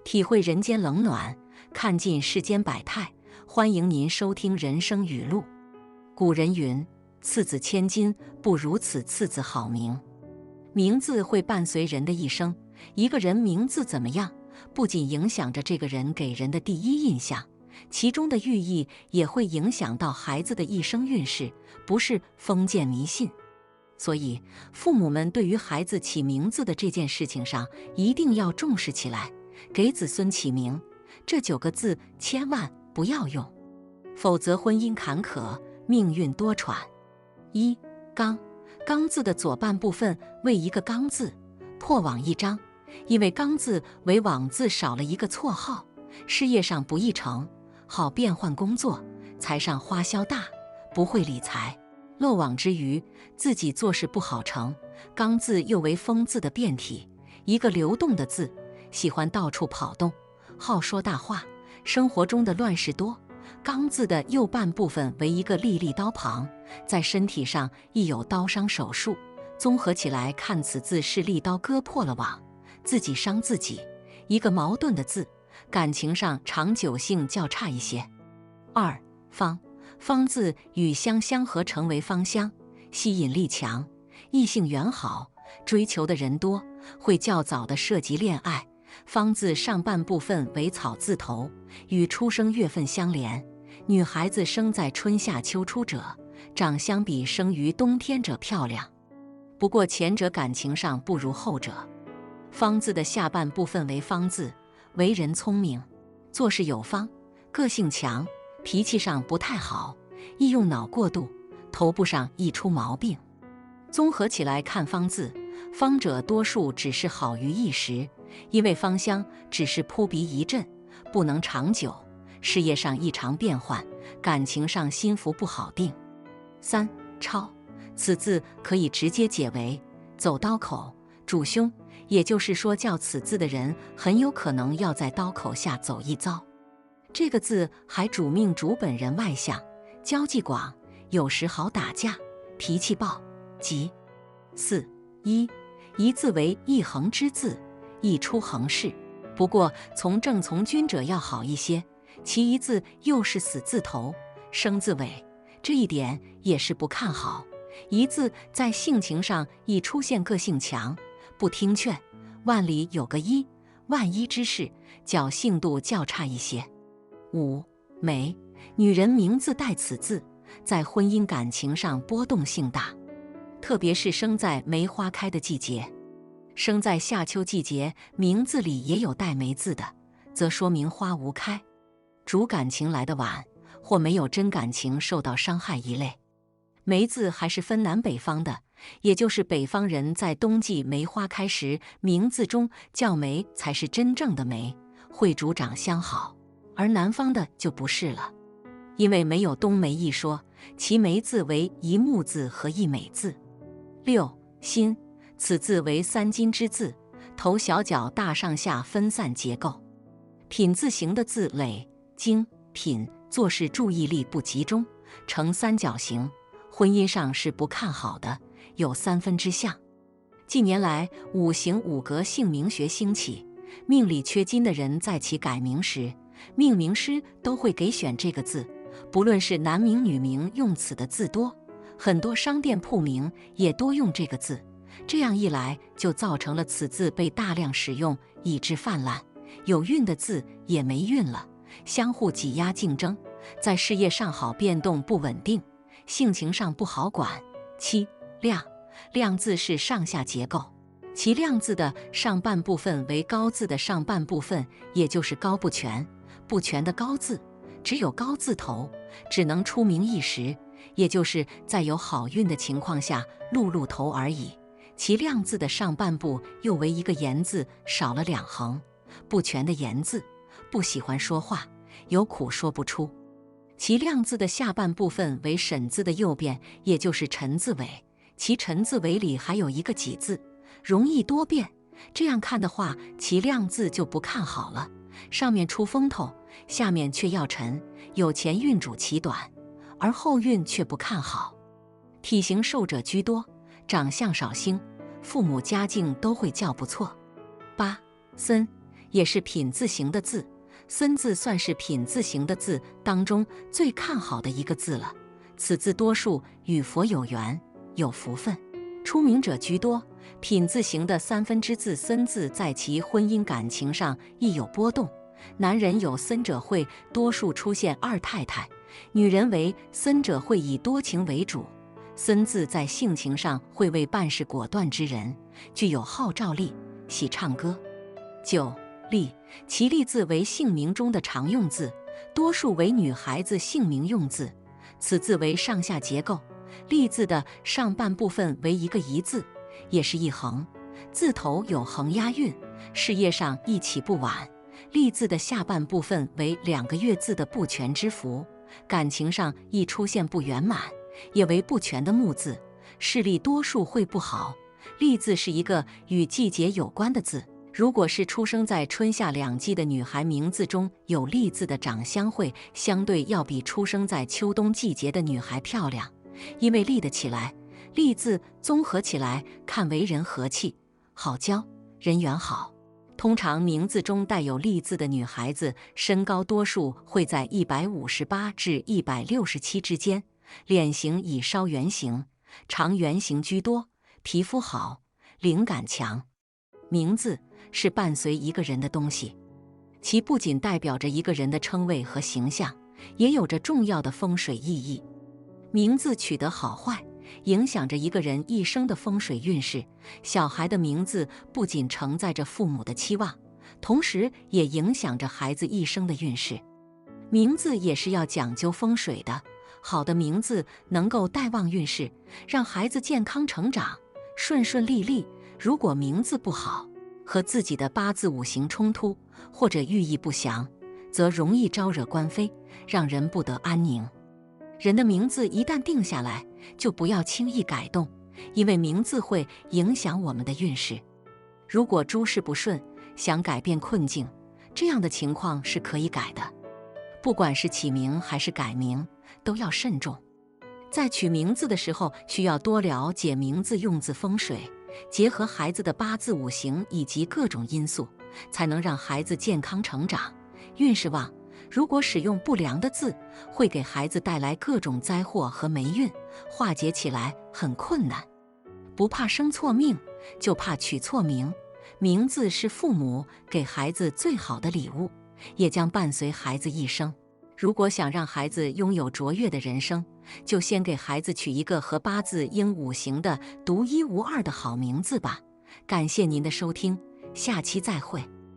体会人间冷暖，看尽世间百态。欢迎您收听人生语录。古人云：次子千金，不如此次子好名。名字会伴随人的一生，一个人名字怎么样，不仅影响着这个人给人的第一印象，其中的寓意也会影响到孩子的一生运势，不是封建迷信。所以，父母们对于孩子起名字的这件事情上，一定要重视起来。给子孙起名，这9个字千万不要用，否则婚姻坎坷，命运多舛。一、刚，刚字的左半部分为一个刚字，破网一张。因为刚字为网字少了一个绰号，事业上不易成，好变换工作，财上花销大，不会理财，漏网之鱼，自己做事不好成。刚字又为风字的变体，一个流动的字，喜欢到处跑动，好说大话，生活中的乱事多。刚字的右半部分为一个利刀旁，在身体上亦有刀伤手术，综合起来看，此字是利刀割破了网，自己伤自己，一个矛盾的字，感情上长久性较差一些。二、芳，芳字与香相合成为芳香，吸引力强，异性缘好，追求的人多，会较早的涉及恋爱。芳字上半部分为草字头，与出生月份相连。女孩子生在春夏秋初者，长相比生于冬天者漂亮，不过前者感情上不如后者。芳字的下半部分为芳字，为人聪明，做事有方，个性强，脾气上不太好，易用脑过度，头部上易出毛病。综合起来看芳字，芳者多数只是好于一时，因为芳香只是扑鼻一阵，不能长久，事业上异常变换，感情上心浮不好定。三、超，此字可以直接解为走刀口，主凶，也就是说叫此字的人很有可能要在刀口下走一遭。这个字还主命主本人外向，交际广，有时好打架，脾气暴急。四、一字为一横之字，易出横事，不过从正从军者要好一些。其一字又是死字头，生字尾，这一点也是不看好。一字在性情上易出现个性强，不听劝，万里有个一，万一之事，侥幸度较差一些。五、梅，女人名字带此字，在婚姻感情上波动性大，特别是生在梅花开的季节。生在夏秋季节，名字里也有带梅字的，则说明花无开，主感情来得晚，或没有真感情受到伤害一类。梅字还是分南北方的，也就是北方人在冬季梅花开时，名字中叫梅才是真正的梅，会主长相好，而南方的就不是了。因为没有冬梅一说，其梅字为一木字和一美字。六、辛，此字为三金之字，头小脚大，上下分散结构。品字形的字累、精、品，做事注意力不集中，呈三角形，婚姻上是不看好的，有三分之象。近年来五行五格姓名学兴起，命里缺金的人在其改名时，命名师都会给选这个字，不论是男名女名用此的字多，很多商店铺名也多用这个字。这样一来，就造成了此字被大量使用，以致泛滥，有运的字也没运了，相互挤压竞争，在事业上好变动不稳定，性情上不好管。七、亮，亮字是上下结构，其亮字的上半部分为高字的上半部分，也就是高不全，不全的高字，只有高字头，只能出名一时，也就是在有好运的情况下露头而已。其亮字的上半部又为一个言字，少了两横，不全的言字，不喜欢说话，有苦说不出。其亮字的下半部分为沈字的右边，也就是辰字尾，其辰字尾里还有一个己字，容易多变。这样看的话，其亮字就不看好了，上面出风头，下面却要沉，有钱运主其短。而后运却不看好。体型瘦者居多，长相少星，父母家境都会较不错。8. 孙也是品字形的字，孙字算是品字形的字当中最看好的一个字了。此字多数与佛有缘，有福分，出名者居多。品字形的三分之字孙字，在其婚姻感情上亦有波动。男人有孙者会多数出现二太太，女人为孙者会以多情为主。孙字在性情上会为办事果断之人，具有号召力，喜唱歌。9. 利，其利字为姓名中的常用字，多数为女孩子姓名用字。此字为上下结构，利字的上半部分为一个一字，也是一横，字头有横押韵，事业上亦起不晚。利字的下半部分为2个月字的不全之符，感情上亦出现不圆满，也为不全的木字，视力多数会不好。利字是一个与季节有关的字，如果是出生在春夏两季的女孩，名字中有利字的长相会相对要比出生在秋冬季节的女孩漂亮，因为利得起来。利字综合起来看为人和气、好交、人缘好。通常名字中带有利字的女孩子，身高多数会在158至167之间，脸型以稍圆形、长圆形居多，皮肤好，灵感强。名字是伴随一个人的东西，其不仅代表着一个人的称谓和形象，也有着重要的风水意义。名字取得好坏，影响着一个人一生的风水运势。小孩的名字不仅承载着父母的期望，同时也影响着孩子一生的运势。名字也是要讲究风水的，好的名字能够带旺运势，让孩子健康成长，顺顺利利。如果名字不好，和自己的八字五行冲突，或者寓意不详，则容易招惹官非，让人不得安宁。人的名字一旦定下来，就不要轻易改动，因为名字会影响我们的运势。如果诸事不顺，想改变困境，这样的情况是可以改的。不管是起名还是改名，都要慎重。在取名字的时候，需要多了解名字用字风水，结合孩子的八字五行以及各种因素，才能让孩子健康成长，运势旺。如果使用不良的字，会给孩子带来各种灾祸和霉运，化解起来很困难。不怕生错命，就怕取错名。名字是父母给孩子最好的礼物，也将伴随孩子一生。如果想让孩子拥有卓越的人生，就先给孩子取一个和八字应五行的独一无二的好名字吧。感谢您的收听，下期再会。